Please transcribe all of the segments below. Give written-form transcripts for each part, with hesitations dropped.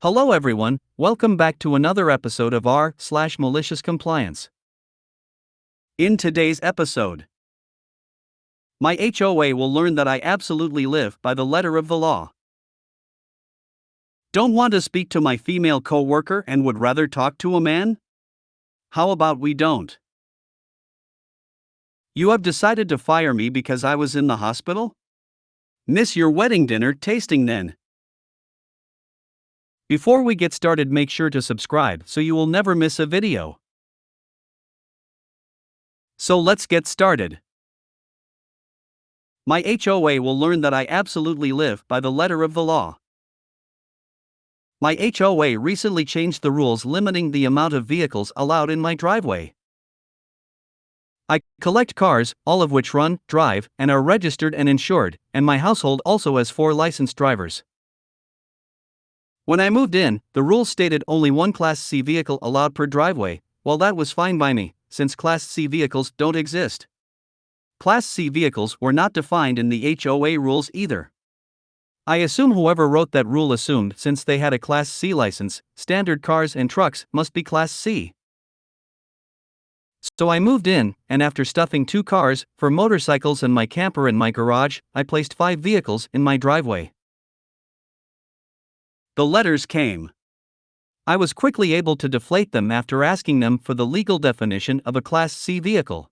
Hello everyone, welcome back to another episode of r/Malicious Compliance. In today's episode, my HOA will learn that I absolutely live by the letter of the law. Don't want to speak to my female co-worker and would rather talk to a man? How about we don't? You have decided to fire me because I was in the hospital? Miss your wedding dinner tasting then. Before we get started, make sure to subscribe so you will never miss a video. So let's get started. My HOA will learn that I absolutely live by the letter of the law. My HOA recently changed the rules limiting the amount of vehicles allowed in my driveway. I collect cars, all of which run, drive, and are registered and insured, and my household also has 4 licensed drivers. When I moved in, the rules stated only one Class C vehicle allowed per driveway. Well, that was fine by me, since Class C vehicles don't exist. Class C vehicles were not defined in the HOA rules either. I assume whoever wrote that rule assumed since they had a Class C license, standard cars and trucks must be Class C. So I moved in, and after stuffing 2 cars, 4 motorcycles and my camper in my garage, I placed 5 vehicles in my driveway. The letters came. I was quickly able to deflate them after asking them for the legal definition of a Class C vehicle.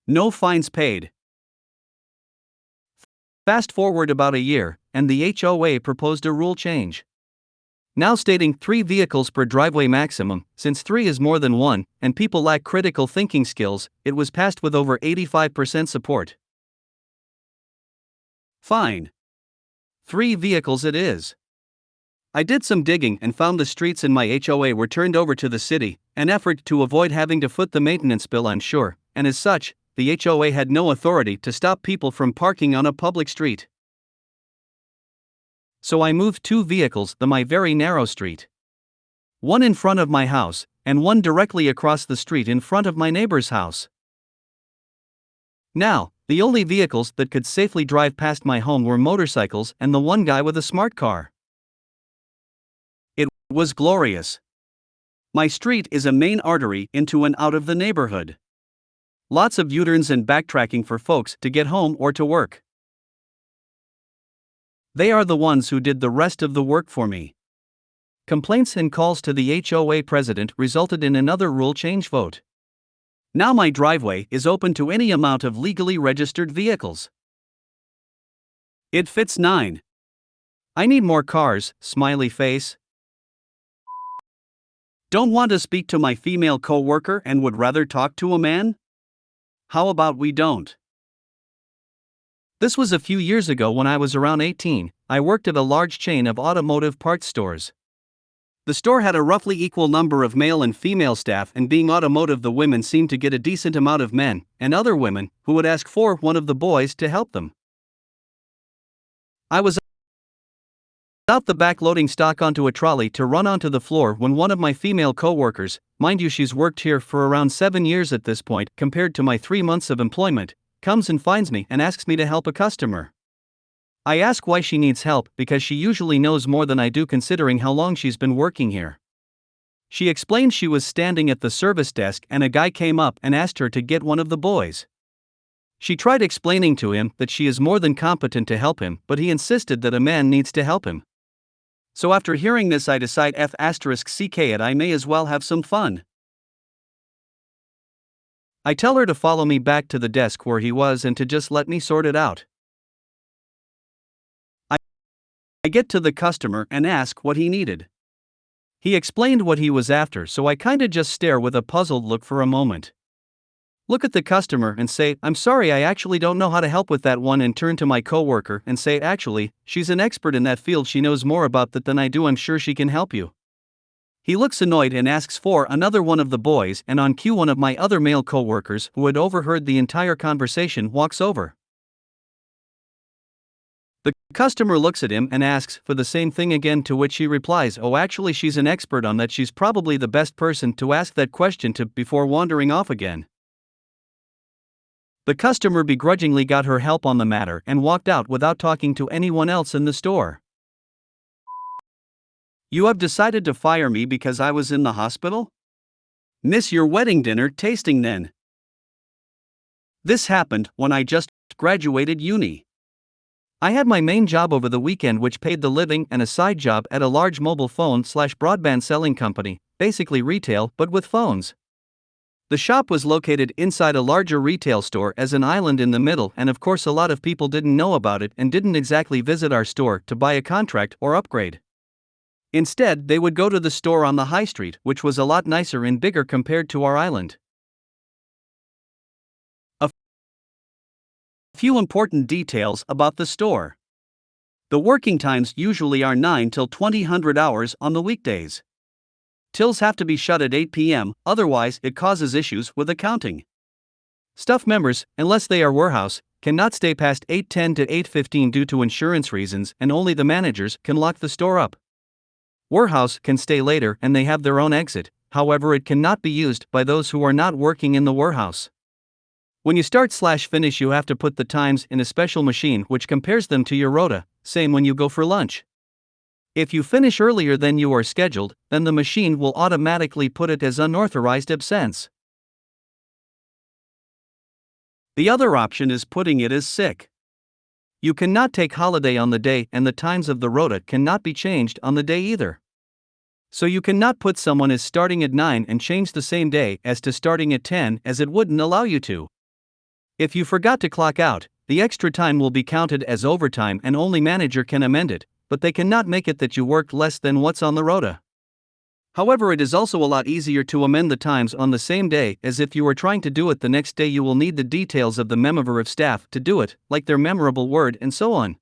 No fines paid. Fast forward about a year, and the HOA proposed a rule change. Now stating 3 vehicles per driveway maximum, since 3 is more than 1, and people lack critical thinking skills, it was passed with over 85% support. Fine. 3 vehicles it is. I did some digging and found the streets in my HOA were turned over to the city, an effort to avoid having to foot the maintenance bill, I'm sure, and as such, the HOA had no authority to stop people from parking on a public street. So I moved 2 vehicles to my very narrow street. One in front of my house, and one directly across the street in front of my neighbor's house. Now, the only vehicles that could safely drive past my home were motorcycles and the one guy with a smart car. It was glorious. My street is a main artery into and out of the neighborhood. Lots of U-turns and backtracking for folks to get home or to work. They are the ones who did the rest of the work for me. Complaints and calls to the HOA president resulted in another rule change vote. Now my driveway is open to any amount of legally registered vehicles. It fits 9. I need more cars, smiley face. Don't want to speak to my female co-worker and would rather talk to a man? How about we don't? This was a few years ago when I was around 18. I worked at a large chain of automotive parts stores. The store had a roughly equal number of male and female staff, and being automotive, the women seemed to get a decent amount of men and other women who would ask for one of the boys to help them. I was out the back loading stock onto a trolley to run onto the floor when one of my female co-workers, mind you she's worked here for around 7 years at this point compared to my 3 months of employment, comes and finds me and asks me to help a customer. I ask why she needs help because she usually knows more than I do considering how long she's been working here. She explained she was standing at the service desk and a guy came up and asked her to get one of the boys. She tried explaining to him that she is more than competent to help him, but he insisted that a man needs to help him. So after hearing this, I decide F***ck it, I may as well have some fun. I tell her to follow me back to the desk where he was and to just let me sort it out. I get to the customer and ask what he needed. He explained what he was after, so I kinda just stare with a puzzled look for a moment. Look at the customer and say, "I'm sorry, I actually don't know how to help with that one," and turn to my coworker and say, "Actually, she's an expert in that field, she knows more about that than I do, I'm sure she can help you." He looks annoyed and asks for another one of the boys, and on cue one of my other male coworkers, who had overheard the entire conversation, walks over. The customer looks at him and asks for the same thing again, to which he replies, "Oh, actually she's an expert on that, she's probably the best person to ask that question to," before wandering off again. The customer begrudgingly got her help on the matter and walked out without talking to anyone else in the store. You have decided to fire me because I was in the hospital? Miss your wedding dinner tasting then. This happened when I just graduated uni. I had my main job over the weekend, which paid the living, and a side job at a large mobile phone/broadband selling company, basically retail but with phones. The shop was located inside a larger retail store as an island in the middle, and of course a lot of people didn't know about it and didn't exactly visit our store to buy a contract or upgrade. Instead, they would go to the store on the high street, which was a lot nicer and bigger compared to our island. A few important details about the store. The working times usually are 9 till 2000 hours on the weekdays. Tills have to be shut at 8 p.m., otherwise it causes issues with accounting. Staff members, unless they are warehouse, cannot stay past 8:10 to 8:15 due to insurance reasons, and only the managers can lock the store up. Warehouse can stay later and they have their own exit, however it cannot be used by those who are not working in the warehouse. When you start/finish you have to put the times in a special machine which compares them to your rota, same when you go for lunch. If you finish earlier than you are scheduled, then the machine will automatically put it as unauthorized absence. The other option is putting it as sick. You cannot take holiday on the day, and the times of the rota cannot be changed on the day either. So you cannot put someone as starting at 9 and change the same day as to starting at 10, as it wouldn't allow you to. If you forgot to clock out, the extra time will be counted as overtime and only manager can amend it, but they cannot make it that you worked less than what's on the rota. However, it is also a lot easier to amend the times on the same day, as if you were trying to do it the next day you will need the details of the member of staff to do it, like their memorable word and so on.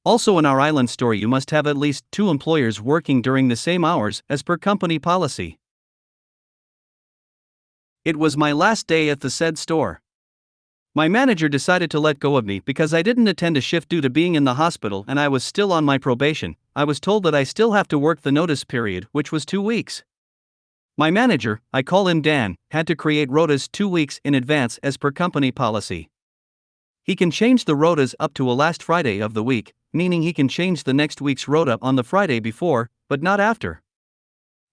Also in our island store you must have at least 2 employers working during the same hours as per company policy. It was my last day at the said store. My manager decided to let go of me because I didn't attend a shift due to being in the hospital and I was still on my probation. I was told that I still have to work the notice period, which was 2 weeks. My manager, I call him Dan, had to create rotas 2 weeks in advance as per company policy. He can change the rotas up to a last Friday of the week, meaning he can change the next week's rota on the Friday before, but not after.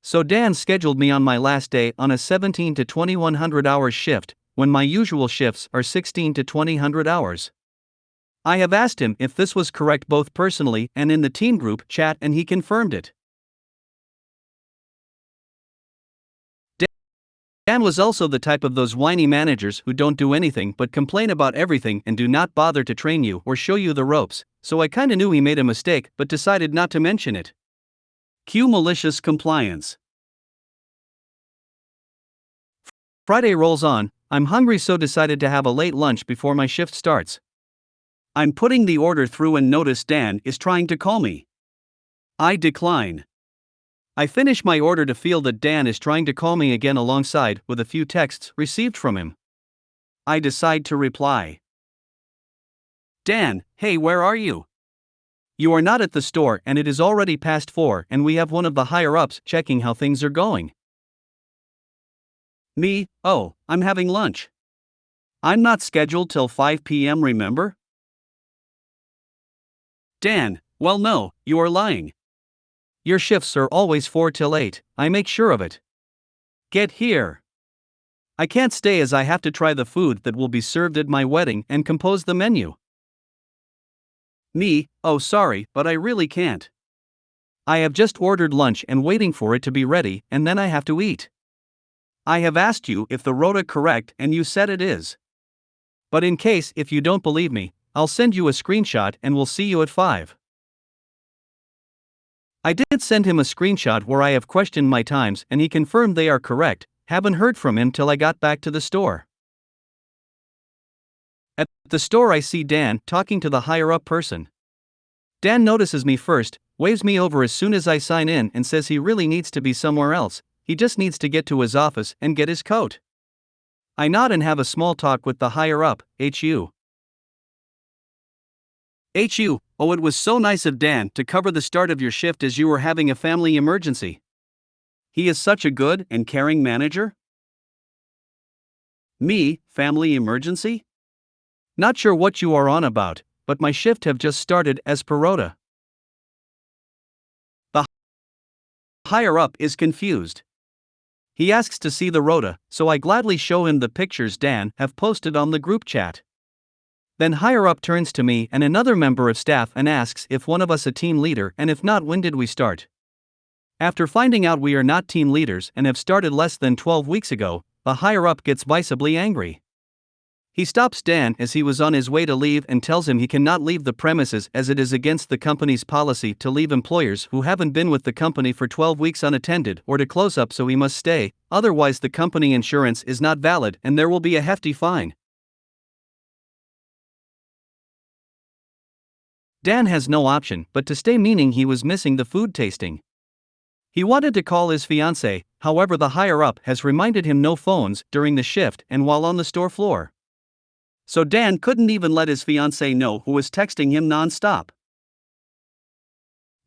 So Dan scheduled me on my last day on a 17 to 2100 hours shift, when my usual shifts are 16 to 2000 hours. I have asked him if this was correct both personally and in the team group chat, and he confirmed it. Dan was also the type of those whiny managers who don't do anything but complain about everything and do not bother to train you or show you the ropes, so I kinda knew he made a mistake but decided not to mention it. Cue malicious compliance. Friday rolls on, I'm hungry so decided to have a late lunch before my shift starts. I'm putting the order through and notice Dan is trying to call me. I decline. I finish my order to feel that Dan is trying to call me again alongside with a few texts received from him. I decide to reply. Dan, hey, where are you? You are not at the store and it is already past 4 and we have one of the higher-ups checking how things are going. Me, oh, I'm having lunch. I'm not scheduled till 5 p.m. remember? Dan, well no, you are lying. Your shifts are always 4 till 8, I make sure of it. Get here. I can't stay as I have to try the food that will be served at my wedding and compose the menu. Me, oh sorry, but I really can't. I have just ordered lunch and waiting for it to be ready and then I have to eat. I have asked you if the rota correct and you said it is. But in case if you don't believe me, I'll send you a screenshot and we'll see you at 5. I did send him a screenshot where I have questioned my times and he confirmed they are correct. Haven't heard from him till I got back to the store. At the store I see Dan talking to the higher up person. Dan notices me first, waves me over as soon as I sign in and says he really needs to be somewhere else, he just needs to get to his office and get his coat. I nod and have a small talk with the higher up, HU. HU, oh it was so nice of Dan to cover the start of your shift as you were having a family emergency. He is such a good and caring manager. Me, family emergency? Not sure what you are on about, but my shift have just started as per rota. higher up is confused. He asks to see the rota, so I gladly show him the pictures Dan have posted on the group chat. Then higher up turns to me and another member of staff and asks if one of us a team leader, and if not, when did we start? After finding out we are not team leaders and have started less than 12 weeks ago, the higher up gets visibly angry. He stops Dan as he was on his way to leave and tells him he cannot leave the premises as it is against the company's policy to leave employers who haven't been with the company for 12 weeks unattended or to close up, so he must stay, otherwise the company insurance is not valid and there will be a hefty fine. Dan has no option but to stay, meaning he was missing the food tasting. He wanted to call his fiancée, however the higher up has reminded him no phones during the shift and while on the store floor. So Dan couldn't even let his fiancée know, who was texting him non-stop.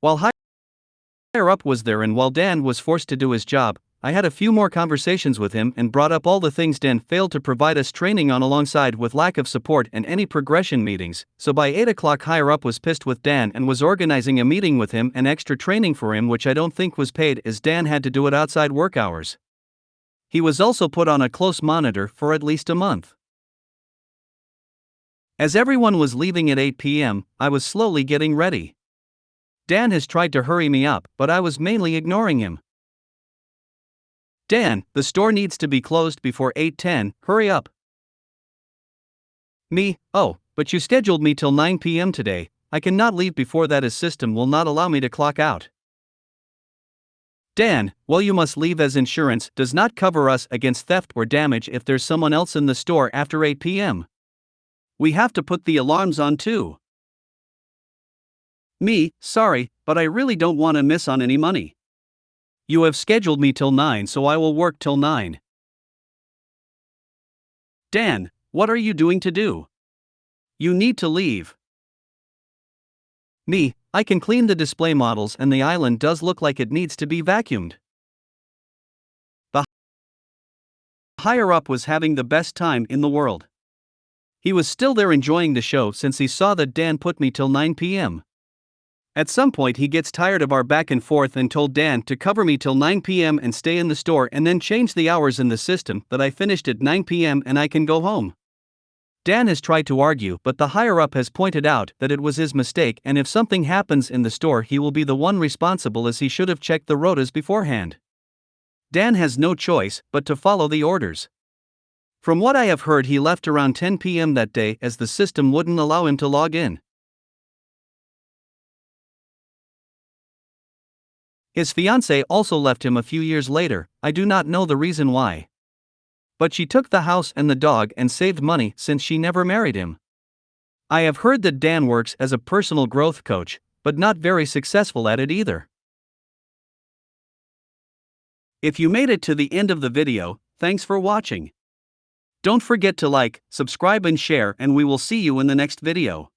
While higher up was there and while Dan was forced to do his job, I had a few more conversations with him and brought up all the things Dan failed to provide us training on, alongside with lack of support and any progression meetings. So by 8 o'clock higher up was pissed with Dan and was organizing a meeting with him and extra training for him, which I don't think was paid as Dan had to do it outside work hours. He was also put on a close monitor for at least a month. As everyone was leaving at 8 p.m., I was slowly getting ready. Dan has tried to hurry me up, but I was mainly ignoring him. Dan, the store needs to be closed before 8:10, hurry up. Me, oh, but you scheduled me till 9 p.m. today, I cannot leave before that, his system will not allow me to clock out. Dan, well, you must leave as insurance does not cover us against theft or damage if there's someone else in the store after 8 p.m. We have to put the alarms on too. Me, sorry, but I really don't want to miss on any money. You have scheduled me till 9, so I will work till 9. Dan, what are you doing to do? You need to leave. Me, I can clean the display models and the island does look like it needs to be vacuumed. The higher up was having the best time in the world. He was still there enjoying the show since he saw that Dan put me till 9 p.m. At some point he gets tired of our back and forth and told Dan to cover me till 9 p.m. and stay in the store, and then change the hours in the system that I finished at 9 p.m. and I can go home. Dan has tried to argue, but the higher up has pointed out that it was his mistake, and if something happens in the store he will be the one responsible, as he should have checked the rotas beforehand. Dan has no choice but to follow the orders. From what I have heard, he left around 10 p.m. that day as the system wouldn't allow him to log in. His fiancée also left him a few years later, I do not know the reason why. But she took the house and the dog and saved money since she never married him. I have heard that Dan works as a personal growth coach, but not very successful at it either. If you made it to the end of the video, thanks for watching. Don't forget to like, subscribe and share, and we will see you in the next video.